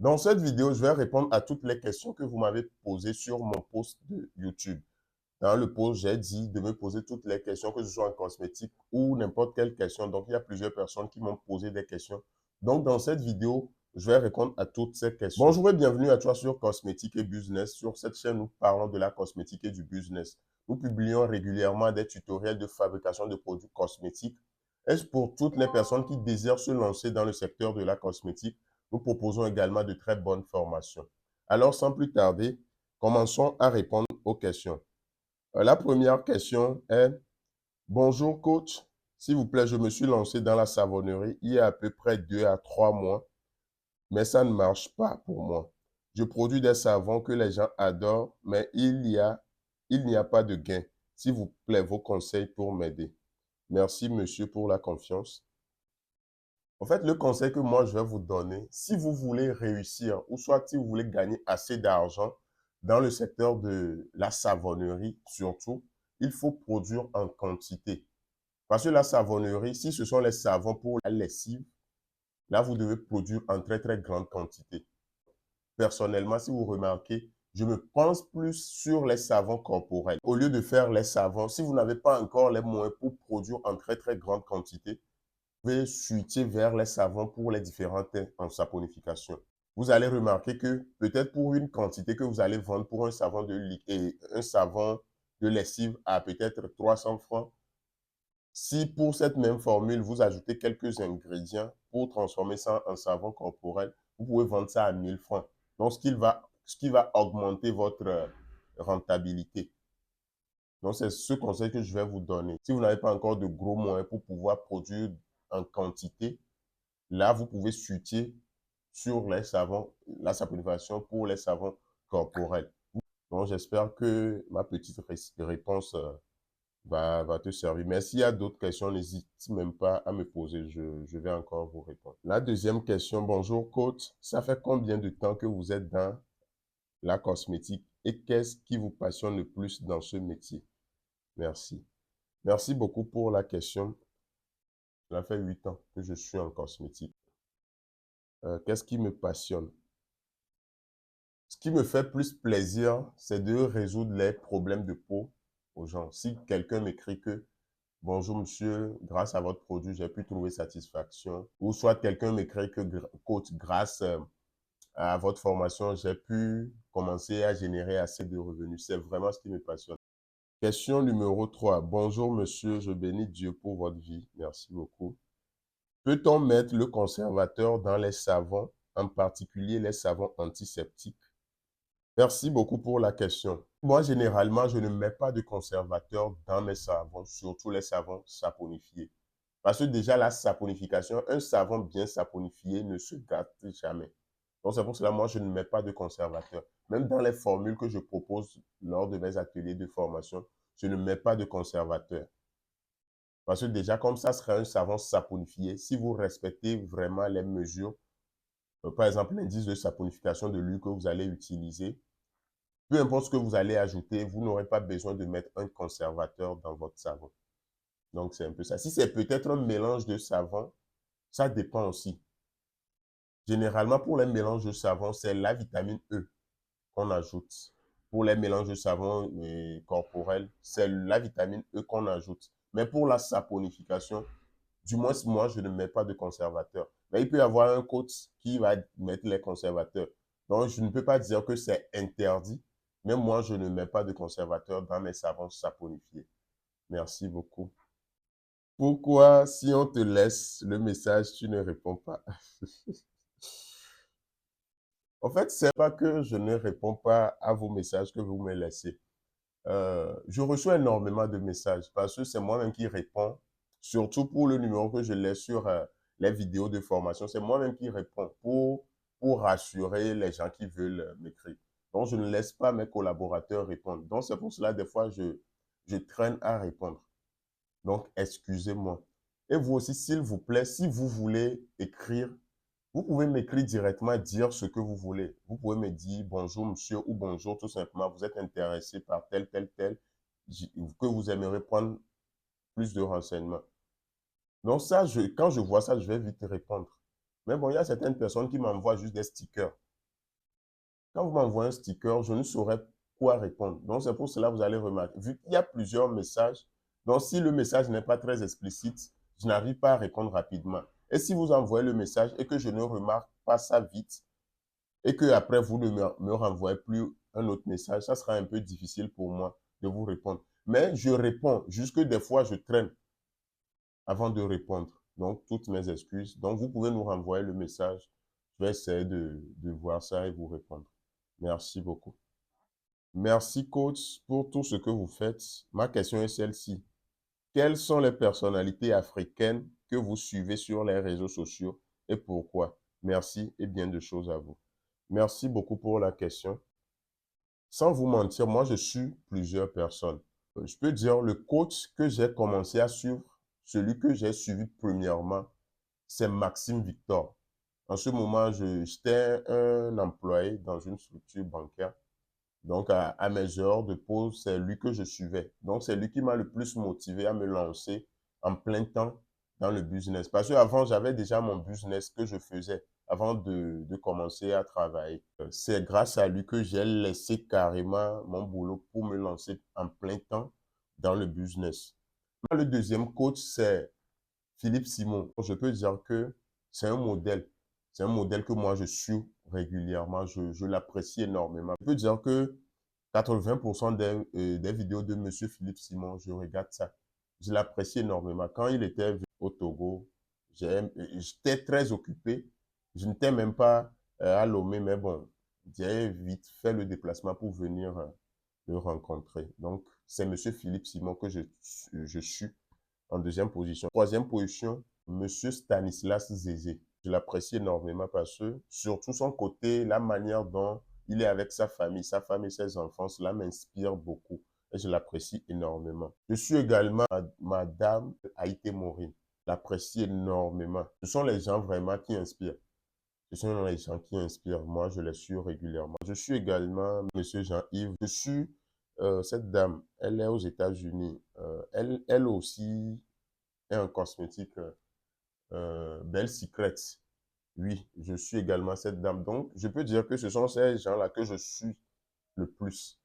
Dans cette vidéo, je vais répondre à toutes les questions que vous m'avez posées sur mon post de YouTube. Dans le post, j'ai dit de me poser toutes les questions, que ce soit en cosmétique ou n'importe quelle question. Donc, il y a plusieurs personnes qui m'ont posé des questions. Donc, dans cette vidéo, je vais répondre à toutes ces questions. Bonjour et bienvenue à toi sur Cosmétique et Business. Sur cette chaîne, nous parlons de la cosmétique et du business. Nous publions régulièrement des tutoriels de fabrication de produits cosmétiques. Et pour toutes les personnes qui désirent se lancer dans le secteur de la cosmétique, nous proposons également de très bonnes formations. Alors, sans plus tarder, commençons à répondre aux questions. La première question est: bonjour coach, s'il vous plaît, je me suis lancé dans la savonnerie il y a à peu près 2 à 3 mois, mais ça ne marche pas pour moi. Je produis des savons que les gens adorent, mais il n'y a pas de gain. S'il vous plaît, vos conseils pour m'aider. Merci monsieur pour la confiance. En fait, le conseil que moi je vais vous donner, si vous voulez réussir, ou soit si vous voulez gagner assez d'argent dans le secteur de la savonnerie surtout, il faut produire en quantité. Parce que la savonnerie, si ce sont les savons pour la lessive, là vous devez produire en très très grande quantité. Personnellement, si vous remarquez, je me pense plus sur les savons corporels. Au lieu de faire les savons, si vous n'avez pas encore les moyens pour produire en très très grande quantité, pouvez switcher vers les savons pour les différents teintes en saponification. Vous allez remarquer que peut-être pour une quantité que vous allez vendre pour un savon de lessive à peut-être 300 francs, si pour cette même formule, vous ajoutez quelques ingrédients pour transformer ça en savon corporel, vous pouvez vendre ça à 1000 francs. Donc, ce qui va augmenter votre rentabilité. Donc, c'est ce conseil que je vais vous donner. Si vous n'avez pas encore de gros moyens pour pouvoir produire en quantité, là, vous pouvez switcher sur les savons, la saponification pour les savons corporels. Donc, j'espère que ma petite réponse va te servir. Mais s'il y a d'autres questions, n'hésite même pas à me poser. Je vais encore vous répondre. La deuxième question: bonjour coach, ça fait combien de temps que vous êtes dans la cosmétique et qu'est-ce qui vous passionne le plus dans ce métier? Merci. Merci beaucoup pour la question. Ça fait 8 ans que je suis en cosmétique. Qu'est-ce qui me passionne? Ce qui me fait plus plaisir, c'est de résoudre les problèmes de peau aux gens. Si quelqu'un m'écrit que: bonjour monsieur, grâce à votre produit, j'ai pu trouver satisfaction. Ou soit quelqu'un m'écrit que coach, grâce à votre formation, j'ai pu commencer à générer assez de revenus. C'est vraiment ce qui me passionne. Question numéro 3. Bonjour monsieur, je bénis Dieu pour votre vie. Merci beaucoup. Peut-on mettre le conservateur dans les savons, en particulier les savons antiseptiques? Merci beaucoup pour la question. Moi, généralement, je ne mets pas de conservateur dans mes savons, surtout les savons saponifiés. Parce que déjà, la saponification, un savon bien saponifié ne se gâte jamais. Donc, c'est pour cela, moi, je ne mets pas de conservateur. Même dans les formules que je propose lors de mes ateliers de formation, je ne mets pas de conservateur. Parce que déjà, comme ça sera un savon saponifié, si vous respectez vraiment les mesures, par exemple, l'indice de saponification de l'huile que vous allez utiliser, peu importe ce que vous allez ajouter, vous n'aurez pas besoin de mettre un conservateur dans votre savon. Donc, c'est un peu ça. Si c'est peut-être un mélange de savon, ça dépend aussi. Généralement, pour les mélanges de savon, c'est la vitamine E qu'on ajoute. Pour les mélanges de savon corporels, c'est la vitamine E qu'on ajoute. Mais pour la saponification, du moins, moi, je ne mets pas de conservateur. Mais il peut y avoir un coach qui va mettre les conservateurs. Donc, je ne peux pas dire que c'est interdit, mais moi, je ne mets pas de conservateur dans mes savons saponifiés. Merci beaucoup. Pourquoi, si on te laisse le message, tu ne réponds pas? En fait, c'est pas que je ne réponds pas à vos messages que vous me laissez. Je reçois énormément de messages parce que c'est moi-même qui réponds, surtout pour le numéro que je laisse sur les vidéos de formation. C'est moi-même qui réponds pour rassurer les gens qui veulent m'écrire. Donc, je ne laisse pas mes collaborateurs répondre. Donc, c'est pour cela, des fois, je traîne à répondre. Donc, excusez-moi. Et vous aussi, s'il vous plaît, si vous voulez écrire, vous pouvez m'écrire directement, dire ce que vous voulez. Vous pouvez me dire bonjour monsieur ou bonjour tout simplement. Vous êtes intéressé par tel, que vous aimeriez prendre plus de renseignements. Donc ça, quand je vois ça, je vais vite répondre. Mais bon, il y a certaines personnes qui m'envoient juste des stickers. Quand vous m'envoyez un sticker, je ne saurais quoi répondre. Donc, c'est pour cela que vous allez remarquer. Vu qu'il y a plusieurs messages, donc si le message n'est pas très explicite, je n'arrive pas à répondre rapidement. Et si vous envoyez le message et que je ne remarque pas ça vite, et que après vous ne me renvoyez plus un autre message, ça sera un peu difficile pour moi de vous répondre. Mais je réponds, jusque des fois je traîne avant de répondre. Donc, toutes mes excuses. Donc, vous pouvez nous renvoyer le message. Je vais essayer de voir ça et vous répondre. Merci beaucoup. Merci, coach, pour tout ce que vous faites. Ma question est celle-ci. Quelles sont les personnalités africaines que vous suivez sur les réseaux sociaux et pourquoi? Merci et bien de choses à vous. Merci beaucoup pour la question. Sans vous mentir, moi, je suis plusieurs personnes. Je peux dire le coach que j'ai commencé à suivre, celui que j'ai suivi premièrement, c'est Maxime Victor. En ce moment, j'étais un employé dans une structure bancaire. Donc, à mes heures de pause, c'est lui que je suivais. Donc, c'est lui qui m'a le plus motivé à me lancer en plein temps dans le business. Parce qu'avant, j'avais déjà mon business que je faisais avant de commencer à travailler. C'est grâce à lui que j'ai laissé carrément mon boulot pour me lancer en plein temps dans le business. Le deuxième coach, c'est Philippe Simon. Je peux dire que c'est un modèle. C'est un modèle que moi, je suis régulièrement. Je l'apprécie énormément. Je peux dire que 80% des vidéos de Monsieur Philippe Simon, je regarde ça. Je l'apprécie énormément. Quand il était au Togo, j'étais très occupé. Je n'étais même pas à Lomé, mais bon, j'ai vite fait le déplacement pour venir le rencontrer. Donc, c'est Monsieur Philippe Simon que je suis en deuxième position. Troisième position, Monsieur Stanislas Zézé. Je l'apprécie énormément parce que, surtout son côté, la manière dont il est avec sa famille et ses enfants, cela m'inspire beaucoup et je l'apprécie énormément. Je suis également Madame Haïté Maureen. Je l'apprécie énormément. Ce sont les gens vraiment qui inspirent. Ce sont les gens qui inspirent. Moi, je les suis régulièrement. Je suis également Monsieur Jean-Yves. Je suis cette dame. Elle est aux États-Unis. Elle aussi est un cosmétique Belle Secret. Oui, je suis également cette dame. Donc, je peux dire que ce sont ces gens-là que je suis le plus.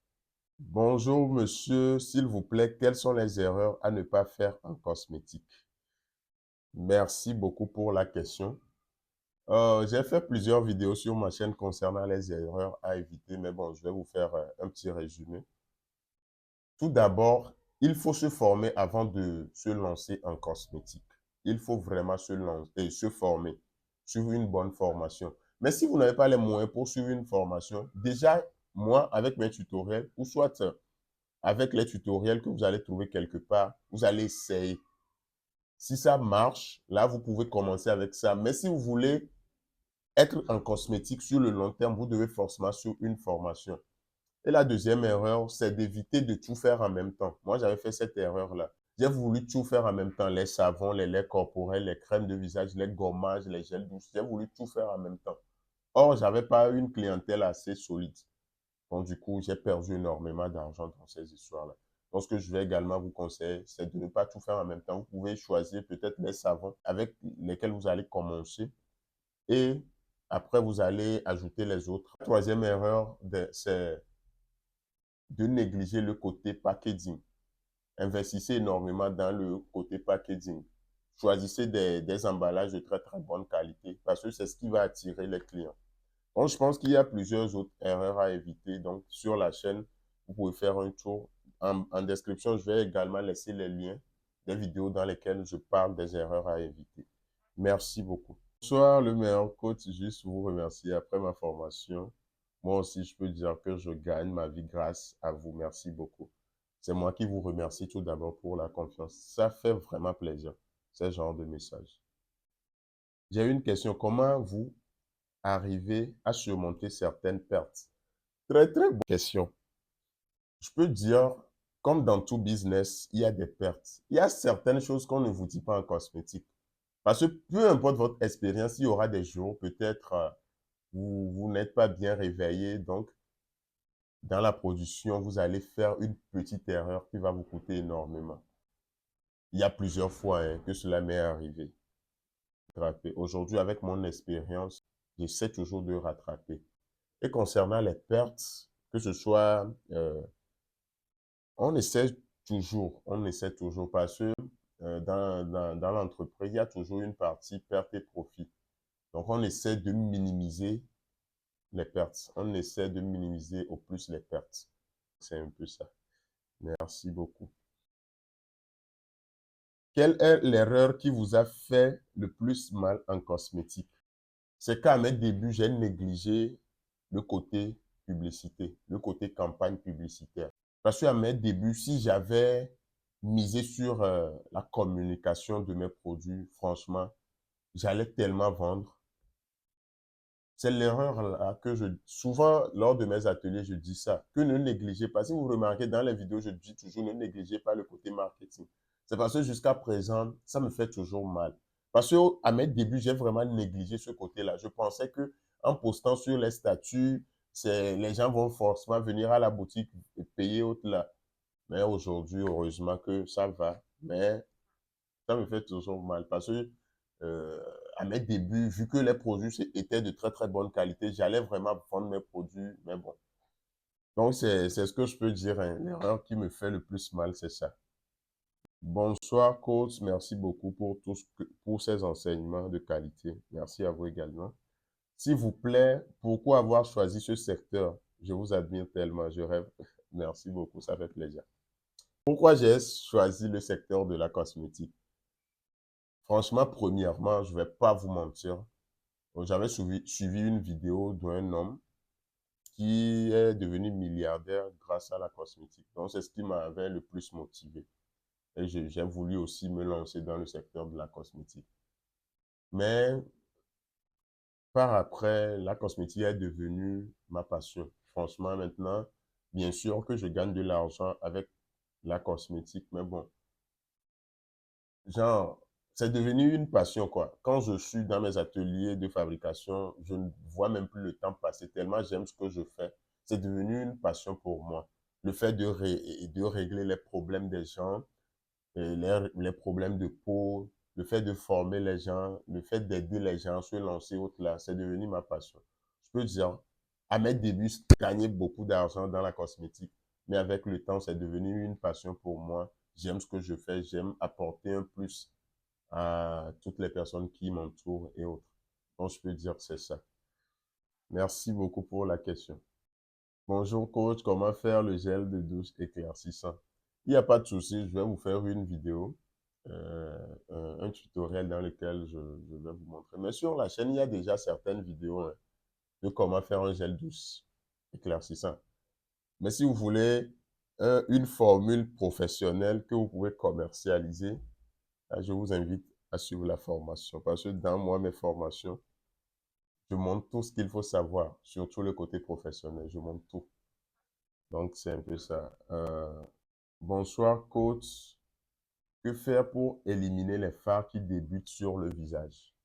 Bonjour, monsieur. S'il vous plaît, quelles sont les erreurs à ne pas faire en cosmétique? Merci beaucoup pour la question. J'ai fait plusieurs vidéos sur ma chaîne concernant les erreurs à éviter, mais bon, je vais vous faire un petit résumé. Tout d'abord, il faut se former avant de se lancer en cosmétique. Il faut vraiment se lancer et se former, suivre une bonne formation. Mais si vous n'avez pas les moyens pour suivre une formation, déjà, moi, avec mes tutoriels, ou soit avec les tutoriels que vous allez trouver quelque part, vous allez essayer. Si ça marche, là, vous pouvez commencer avec ça. Mais si vous voulez être en cosmétique sur le long terme, vous devez forcément suivre une formation. Et la deuxième erreur, c'est d'éviter de tout faire en même temps. Moi, j'avais fait cette erreur-là. J'ai voulu tout faire en même temps, les savons, les laits corporels, les crèmes de visage, les gommages, les gels douces. J'ai voulu tout faire en même temps. Or, j'avais pas une clientèle assez solide. Donc, du coup, j'ai perdu énormément d'argent dans ces histoires-là. Donc, ce que je vais également vous conseiller, c'est de ne pas tout faire en même temps. Vous pouvez choisir peut-être les savons avec lesquels vous allez commencer et après, vous allez ajouter les autres. La troisième erreur, c'est de négliger le côté packaging. Investissez énormément dans le côté packaging. Choisissez des emballages de très très bonne qualité parce que c'est ce qui va attirer les clients. Donc, je pense qu'il y a plusieurs autres erreurs à éviter. Donc, sur la chaîne, vous pouvez faire un tour. En description, je vais également laisser les liens des vidéos dans lesquelles je parle des erreurs à éviter. Merci beaucoup. Bonsoir, le meilleur coach. Juste vous remercier après ma formation. Moi aussi, je peux dire que je gagne ma vie grâce à vous. Merci beaucoup. C'est moi qui vous remercie tout d'abord pour la confiance. Ça fait vraiment plaisir, ce genre de message. J'ai une question. Comment vous arrivez à surmonter certaines pertes? Très, très bonne question. Je peux dire, comme dans tout business, il y a des pertes. Il y a certaines choses qu'on ne vous dit pas en cosmétique. Parce que peu importe votre expérience, il y aura des jours, peut-être, vous n'êtes pas bien réveillé. Donc, dans la production, vous allez faire une petite erreur qui va vous coûter énormément. Il y a plusieurs fois que cela m'est arrivé. Aujourd'hui, avec mon expérience, j'essaie toujours de rattraper. Et concernant les pertes, que ce soit, on essaie on essaie toujours parce que dans l'entreprise, il y a toujours une partie perte et profit. Donc, on essaie de minimiser les pertes. On essaie de minimiser au plus les pertes. C'est un peu ça. Merci beaucoup. Quelle est l'erreur qui vous a fait le plus mal en cosmétique? C'est qu'à mes débuts, j'ai négligé le côté publicité, le côté campagne publicitaire. Parce qu'à mes débuts, si j'avais misé sur la communication de mes produits, franchement, j'allais tellement vendre. C'est l'erreur là que souvent, lors de mes ateliers, je dis ça, que ne négligez pas. Si vous remarquez dans les vidéos, je dis toujours, ne négligez pas le côté marketing. C'est parce que jusqu'à présent, ça me fait toujours mal. Parce que à mes débuts, j'ai vraiment négligé ce côté-là. Je pensais que en postant sur les statuts, les gens vont forcément venir à la boutique et payer au-delà. Mais aujourd'hui, heureusement que ça va. Mais ça me fait toujours mal parce que à mes débuts, vu que les produits étaient de très très bonne qualité, j'allais vraiment vendre mes produits, mais bon. Donc c'est ce que je peux dire, hein. L'erreur qui me fait le plus mal, c'est ça. Bonsoir coach, merci beaucoup pour pour ces enseignements de qualité. Merci à vous également. S'il vous plaît, pourquoi avoir choisi ce secteur? Je vous admire tellement, je rêve. Merci beaucoup, ça fait plaisir. Pourquoi j'ai choisi le secteur de la cosmétique? Franchement, premièrement, je ne vais pas vous mentir. J'avais suivi une vidéo d'un homme qui est devenu milliardaire grâce à la cosmétique. Donc, c'est ce qui m'avait le plus motivé. Et j'ai voulu aussi me lancer dans le secteur de la cosmétique. Mais par après, la cosmétique est devenue ma passion. Franchement, maintenant, bien sûr que je gagne de l'argent avec la cosmétique, mais bon, genre, c'est devenu une passion, quoi. Quand je suis dans mes ateliers de fabrication, je ne vois même plus le temps passer tellement j'aime ce que je fais. C'est devenu une passion pour moi. Le fait de régler les problèmes des gens, et les problèmes de peau, le fait de former les gens, le fait d'aider les gens à se lancer au-delà, c'est devenu ma passion. Je peux dire, à mes débuts, je gagnais beaucoup d'argent dans la cosmétique, mais avec le temps, c'est devenu une passion pour moi. J'aime ce que je fais, j'aime apporter un plus à toutes les personnes qui m'entourent et autres. Donc, je peux dire que c'est ça. Merci beaucoup pour la question. Bonjour coach, comment faire le gel de douche éclaircissant? Il n'y a pas de souci, je vais vous faire une vidéo, un tutoriel dans lequel je vais vous montrer. Mais sur la chaîne, il y a déjà certaines vidéos hein, de comment faire un gel douche éclaircissant. Mais si vous voulez une formule professionnelle que vous pouvez commercialiser, là, je vous invite à suivre la formation. Parce que dans moi, mes formations, je montre tout ce qu'il faut savoir, surtout le côté professionnel. Je montre tout. Donc, c'est un peu ça. Bonsoir, coach. Que faire pour éliminer les fards qui débutent sur le visage?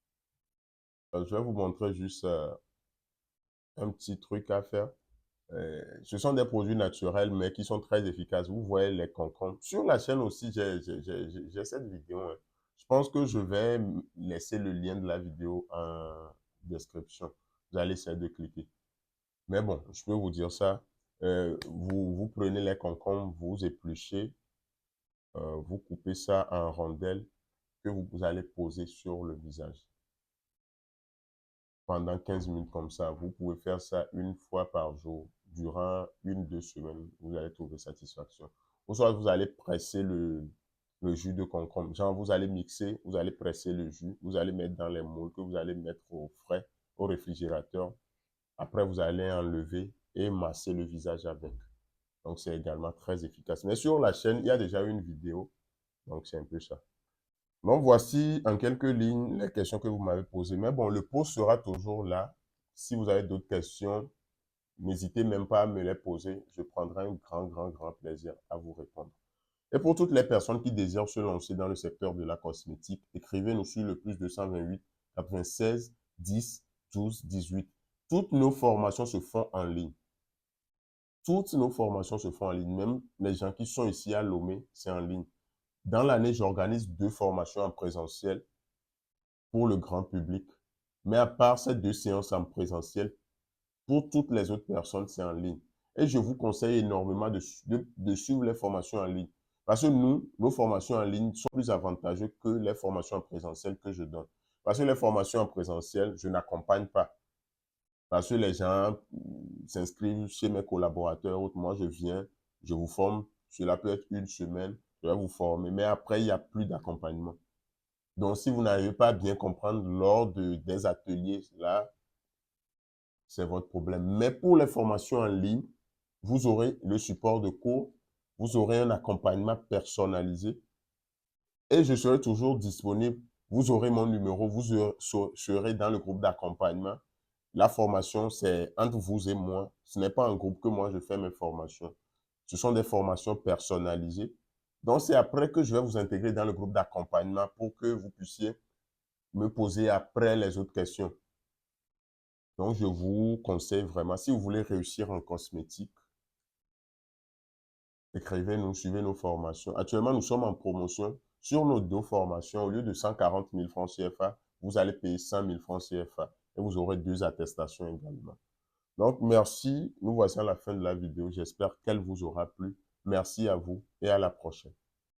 Je vais vous montrer juste un petit truc à faire. Ce sont des produits naturels, mais qui sont très efficaces. Vous voyez les concombres. Sur la chaîne aussi, j'ai cette vidéo, hein. Je pense que je vais laisser le lien de la vidéo en description. Vous allez essayer de cliquer. Mais bon, je peux vous dire ça. Vous prenez les concombres, vous épluchez, vous coupez ça en rondelles que vous allez poser sur le visage pendant 15 minutes comme ça. Vous pouvez faire ça une fois par jour. Durant 1, 2 semaines, vous allez trouver satisfaction. Ou soit vous allez presser le jus de concombre. Genre, vous allez mixer, vous allez presser le jus, vous allez mettre dans les moules que vous allez mettre au frais, au réfrigérateur. Après, vous allez enlever et masser le visage avec. Donc, c'est également très efficace. Mais sur la chaîne, il y a déjà une vidéo. Donc, c'est un peu ça. Donc, voici en quelques lignes les questions que vous m'avez posées. Mais bon, le post sera toujours là. Si vous avez d'autres questions, n'hésitez même pas à me les poser. Je prendrai un grand plaisir à vous répondre. Et pour toutes les personnes qui désirent se lancer dans le secteur de la cosmétique, écrivez-nous sur le plus 228 96 10 12 18. Toutes nos formations se font en ligne. Toutes nos formations se font en ligne. Même les gens qui sont ici à Lomé, c'est en ligne. Dans l'année, j'organise 2 formations en présentiel pour le grand public. Mais à part ces 2 séances en présentiel, Pour toutes les autres personnes, c'est en ligne. Et je vous conseille énormément de suivre les formations en ligne. Parce que nous, nos formations en ligne sont plus avantageuses que les formations en présentiel que je donne. Parce que les formations en présentiel, je n'accompagne pas. Parce que les gens s'inscrivent chez mes collaborateurs. Moi, je viens, je vous forme. Cela peut être une semaine, je vais vous former. Mais après, il n'y a plus d'accompagnement. Donc, si vous n'arrivez pas à bien comprendre lors des ateliers, là, c'est votre problème. Mais pour les formations en ligne, vous aurez le support de cours, vous aurez un accompagnement personnalisé et je serai toujours disponible. Vous aurez mon numéro, vous serez dans le groupe d'accompagnement. La formation, c'est entre vous et moi. Ce n'est pas un groupe que moi je fais mes formations. Ce sont des formations personnalisées. Donc, c'est après que je vais vous intégrer dans le groupe d'accompagnement pour que vous puissiez me poser après les autres questions. Donc, je vous conseille vraiment, si vous voulez réussir en cosmétique, écrivez-nous, suivez nos formations. Actuellement, nous sommes en promotion sur nos deux formations. Au lieu de 140 000 francs CFA, vous allez payer 100 000 francs CFA et vous aurez 2 attestations également. Donc, merci. Nous voici à la fin de la vidéo. J'espère qu'elle vous aura plu. Merci à vous et à la prochaine.